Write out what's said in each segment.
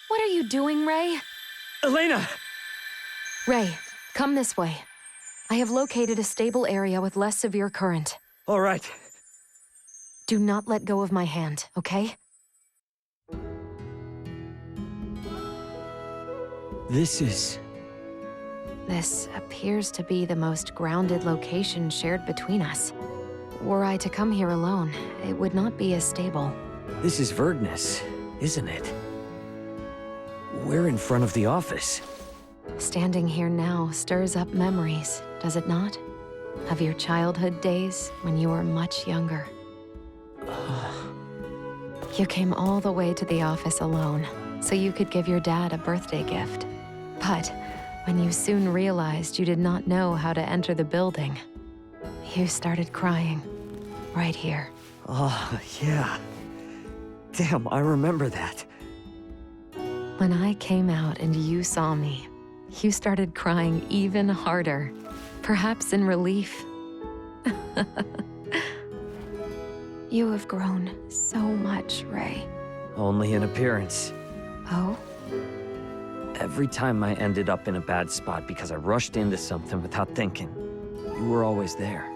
What are you doing, Ray? Elena! Ray, come this way. I have located a stable area with less severe current. All right. Do not let go of my hand, okay? This appears to be the most grounded location shared between us. Were I to come here alone, it would not be as stable. This is Verdness, isn't it? We're in front of the office. Standing here now stirs up memories, does it not? Of your childhood days when you were much younger. You came all the way to the office alone, so you could give your dad a birthday gift. But when you soon realized you did not know how to enter the building, you started crying, right here. Oh, yeah. Damn, I remember that. When I came out and you saw me, you started crying even harder, perhaps in relief. You have grown so much, Ray. Only in appearance. Oh? Every time I ended up in a bad spot because I rushed into something without thinking, you were always there.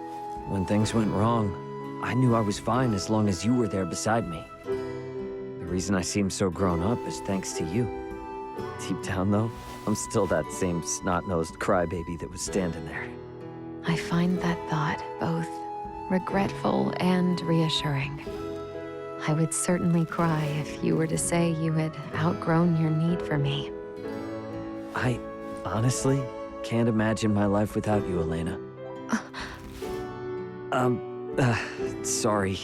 When things went wrong, I knew I was fine as long as you were there beside me. The reason I seem so grown up is thanks to you. Deep down, though, I'm still that same snot-nosed crybaby that was standing there. I find that thought both regretful and reassuring. I would certainly cry if you were to say you had outgrown your need for me. I honestly can't imagine my life without you, Elena. Sorry.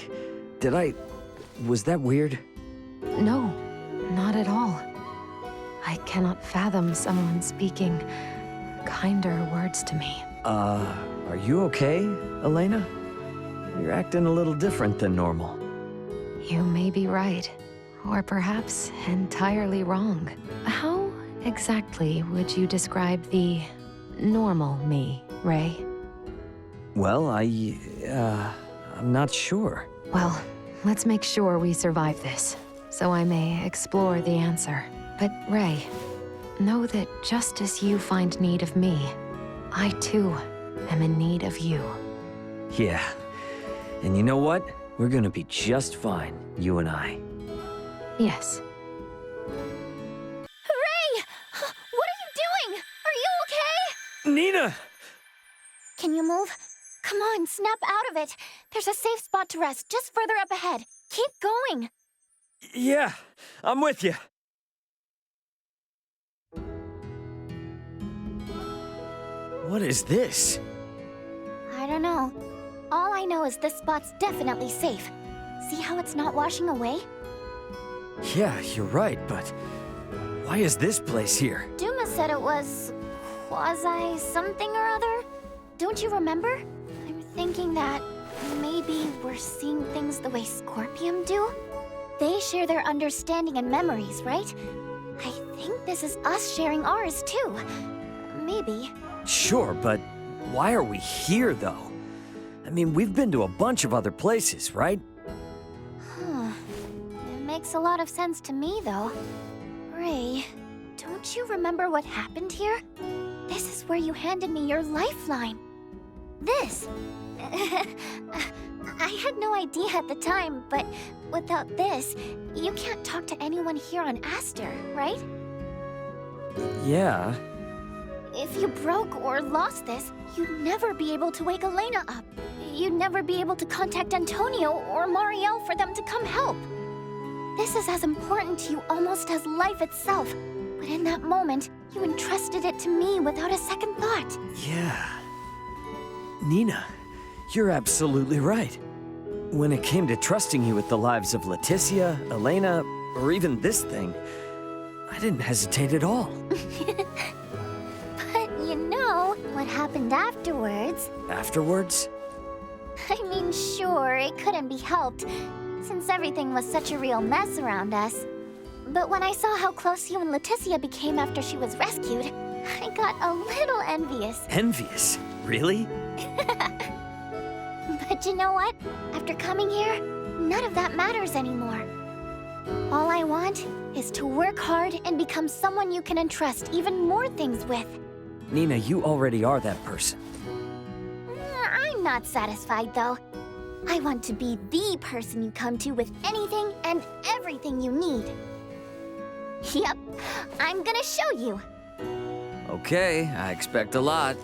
Was that weird? No, not at all. I cannot fathom someone speaking kinder words to me. Are you okay, Elena? You're acting a little different than normal. You may be right, or perhaps entirely wrong. How exactly would you describe the normal me, Ray? Well, I'm not sure. Well, let's make sure we survive this, so I may explore the answer. But Ray, know that just as you find need of me, I too am in need of you. Yeah. And you know what? We're gonna be just fine, you and I. Yes. Ray! What are you doing? Are you okay? Nina! Can you move? Come on, snap out of it. There's a safe spot to rest just further up ahead. Keep going. Yeah, I'm with you. What is this? I don't know. All I know is this spot's definitely safe. See how it's not washing away? Yeah, you're right, but why is this place here? Duma said it was quasi-something or other. Don't you remember? I'm thinking that maybe we're seeing things the way Scorpion do? They share their understanding and memories, right? I think this is us sharing ours too. Maybe. Sure, but why are we here, though? I mean, we've been to a bunch of other places, right? Huh. It makes a lot of sense to me, though. Ray, don't you remember what happened here? This is where you handed me your lifeline. This. I had no idea at the time, but without this, you can't talk to anyone here on Aster, right? Yeah. If you broke or lost this, you'd never be able to wake Elena up. You'd never be able to contact Antonio or Marielle for them to come help. This is as important to you almost as life itself. But in that moment, you entrusted it to me without a second thought. Yeah. Nina, you're absolutely right. When it came to trusting you with the lives of Laeticia, Elena, or even this thing, I didn't hesitate at all. But you know what happened afterwards. Afterwards? I mean, sure, it couldn't be helped, since everything was such a real mess around us. But when I saw how close you and Laeticia became after she was rescued, I got a little envious. Envious? Really? But you know what? After coming here, none of that matters anymore. All I want is to work hard and become someone you can entrust even more things with. Nina, you already are that person. I'm not satisfied, though. I want to be the person you come to with anything and everything you need. Yep, I'm gonna show you. Okay, I expect a lot.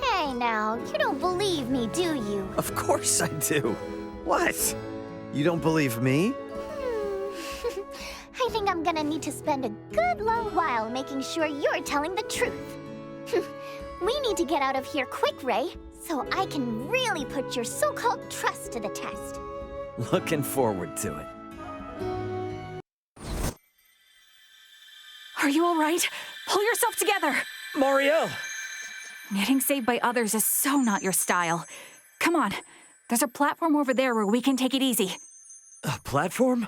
Hey now, you don't believe me, do you? Of course I do. What? You don't believe me? I think I'm gonna need to spend a good long while making sure you're telling the truth. We need to get out of here quick, Ray, so I can really put your so-called trust to the test. Looking forward to it. Are you all right? Pull yourself together! Marielle! Getting saved by others is so not your style. Come on, there's a platform over there where we can take it easy. A platform?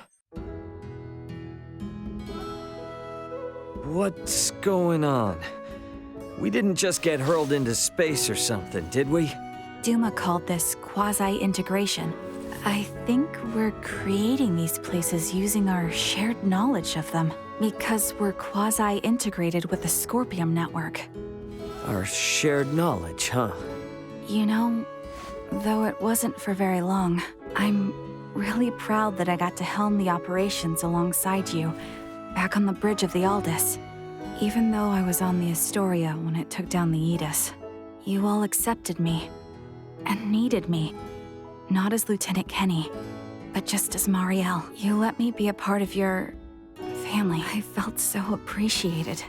What's going on? We didn't just get hurled into space or something, did we? Duma called this quasi-integration. I think we're creating these places using our shared knowledge of them, because we're quasi-integrated with the Scorpium network. Our shared knowledge, huh? You know, though it wasn't for very long, I'm really proud that I got to helm the operations alongside you, back on the bridge of the Aldous. Even though I was on the Astoria when it took down the Aegis, you all accepted me, and needed me. Not as Lieutenant Kenny, but just as Marielle. You let me be a part of your family. I felt so appreciated.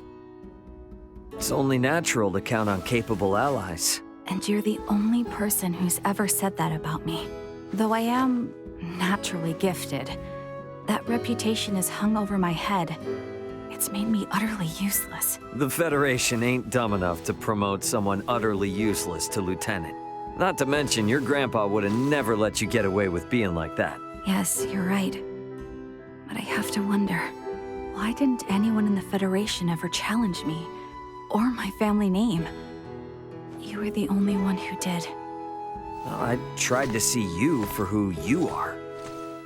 It's only natural to count on capable allies. And you're the only person who's ever said that about me. Though I am naturally gifted, that reputation is hung over my head. It's made me utterly useless. The Federation ain't dumb enough to promote someone utterly useless to Lieutenant. Not to mention, your grandpa would have never let you get away with being like that. Yes, you're right. But I have to wonder, why didn't anyone in the Federation ever challenge me? Or my family name? You were the only one who did. Well, I tried to see you for who you are.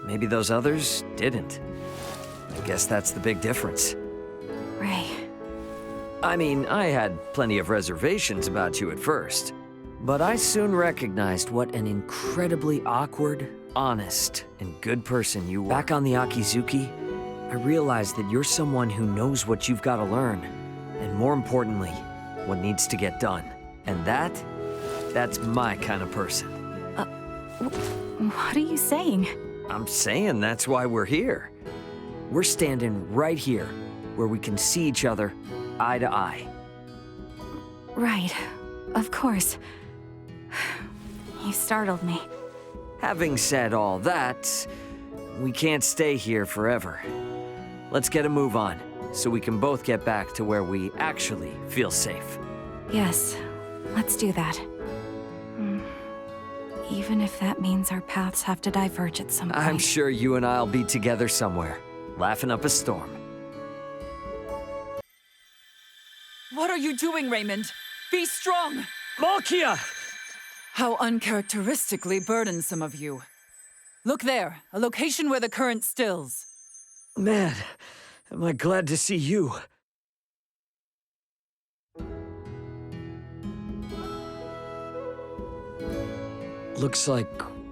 Maybe those others didn't. I guess that's the big difference. Ray. I mean, I had plenty of reservations about you at first. But I soon recognized what an incredibly awkward, honest, and good person you were. Back on the Akizuki, I realized that you're someone who knows what you've got to learn. And more importantly, what needs to get done. And that's my kind of person. What are you saying? I'm saying that's why we're here. We're standing right here, where we can see each other eye to eye. Right. Of course. You startled me. Having said all that, we can't stay here forever. Let's get a move on, so we can both get back to where we actually feel safe. Yes, let's do that. Even if that means our paths have to diverge at some point. I'm sure you and I'll be together somewhere, laughing up a storm. What are you doing, Raymond? Be strong! Malkya! How uncharacteristically burdensome of you. Look there, a location where the current stills. Man, am I glad to see you. Looks like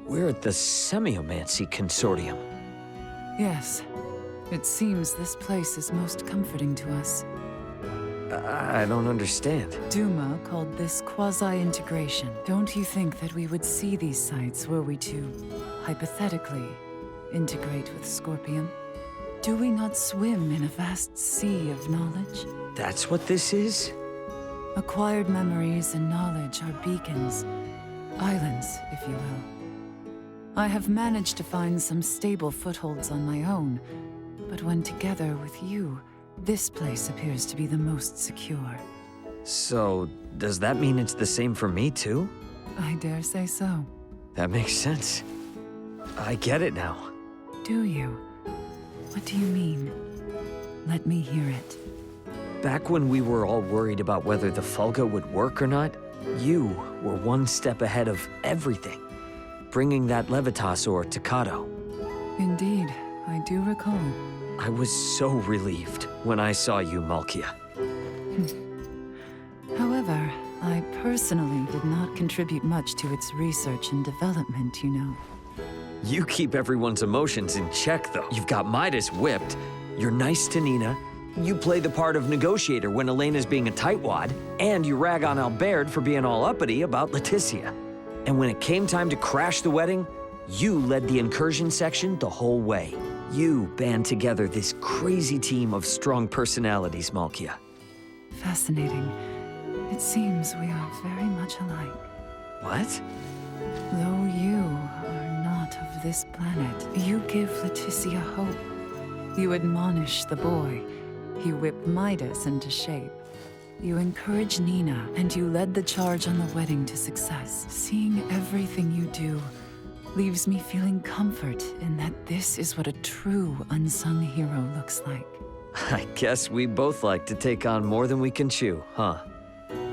we're at the Semiomancy Consortium. Yes. It seems this place is most comforting to us. I don't understand. Duma called this quasi-integration. Don't you think that we would see these sites were we to, hypothetically, integrate with Scorpium? Do we not swim in a vast sea of knowledge? That's what this is? Acquired memories and knowledge are beacons, islands, if you will. I have managed to find some stable footholds on my own, but when together with you, this place appears to be the most secure. So, does that mean it's the same for me too? I dare say so. That makes sense. I get it now. Do you? What do you mean? Let me hear it. Back when we were all worried about whether the Fulga would work or not, you were one step ahead of everything, bringing that Levitas ore to Kato. Indeed, I do recall. I was so relieved when I saw you, Malkya. However, I personally did not contribute much to its research and development, you know. You keep everyone's emotions in check, though. You've got Midas whipped, you're nice to Nina, you play the part of negotiator when Elena's being a tightwad, and you rag on Albert for being all uppity about Laeticia. And when it came time to crash the wedding, you led the incursion section the whole way. You band together this crazy team of strong personalities, Malkya. Fascinating. It seems we are very much alike. What? Though you are not of this planet, you give Laeticia hope. You admonish the boy. You whip Midas into shape. You encourage Nina, and you led the charge on the wedding to success. Seeing everything you do leaves me feeling comfort in that this is what a true unsung hero looks like. I guess we both like to take on more than we can chew, huh?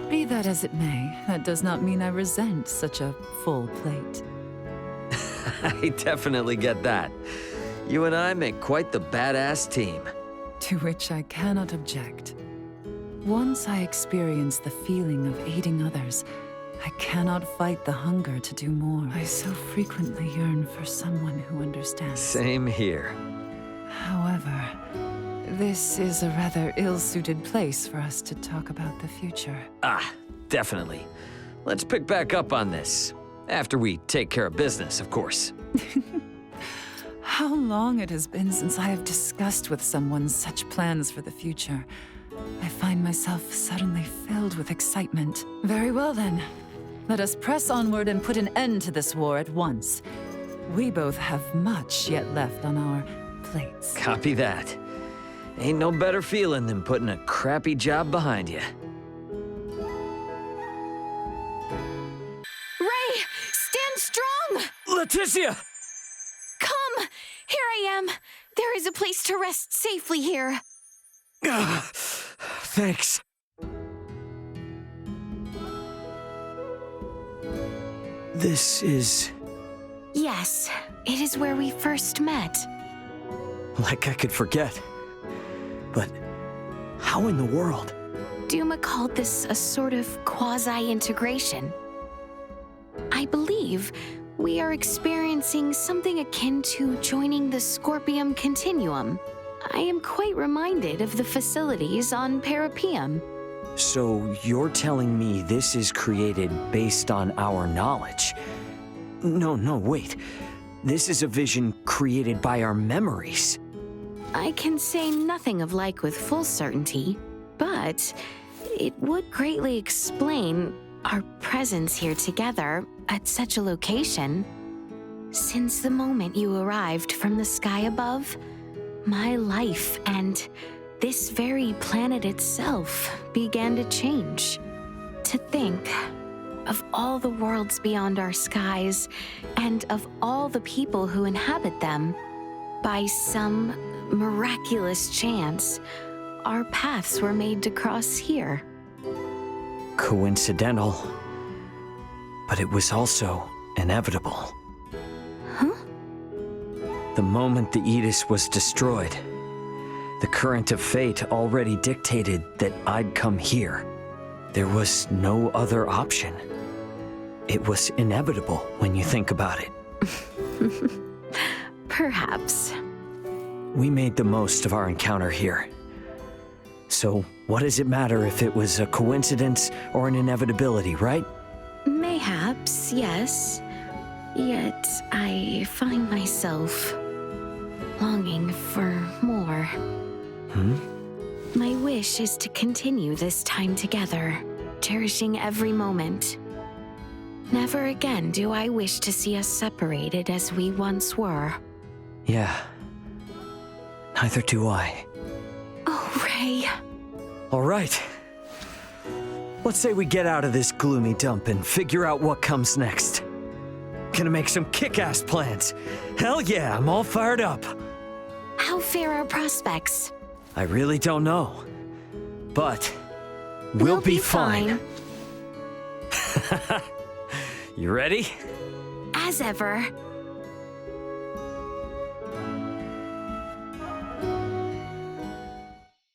Be that as it may, that does not mean I resent such a full plate. I definitely get that. You and I make quite the badass team. To which I cannot object. Once I experience the feeling of aiding others, I cannot fight the hunger to do more. I so frequently yearn for someone who understands. Same here. However, this is a rather ill-suited place for us to talk about the future. Ah, definitely. Let's pick back up on this. After we take care of business, of course. How long it has been since I have discussed with someone such plans for the future. I find myself suddenly filled with excitement. Very well then. Let us press onward and put an end to this war at once. We both have much yet left on our plates. Copy that. Ain't no better feeling than putting a crappy job behind you. Ray, stand strong! Laeticia! Come! Here I am. There is a place to rest safely here. Thanks. This is... Yes, it is where we first met. like I could forget. But how in the world? Duma called this a sort of quasi-integration. I believe we are experiencing something akin to joining the Scorpium Continuum. I am quite reminded of the facilities on Parapium. So you're telling me this is created based on our knowledge? No, wait. This is a vision created by our memories. I can say nothing of like with full certainty, but it would greatly explain our presence here together at such a location. Since the moment you arrived from the sky above, my life and this very planet itself began to change. To think of all the worlds beyond our skies and of all the people who inhabit them, by some miraculous chance, our paths were made to cross here. Coincidental, but it was also inevitable. Huh? The moment the Edis was destroyed, the current of fate already dictated that I'd come here. There was no other option. It was inevitable when you think about it. Perhaps. We made the most of our encounter here. So what does it matter if it was a coincidence or an inevitability, right? Mayhaps, yes. Yet I find myself longing for more. My wish is to continue this time together, cherishing every moment. Never again do I wish to see us separated as we once were. Yeah. Neither do I. Oh, Ray. All right. Let's say we get out of this gloomy dump and figure out what comes next. Gonna make some kick-ass plans. Hell yeah, I'm all fired up. How fair are prospects? I really don't know. But we'll be fine. fine. You ready? As ever.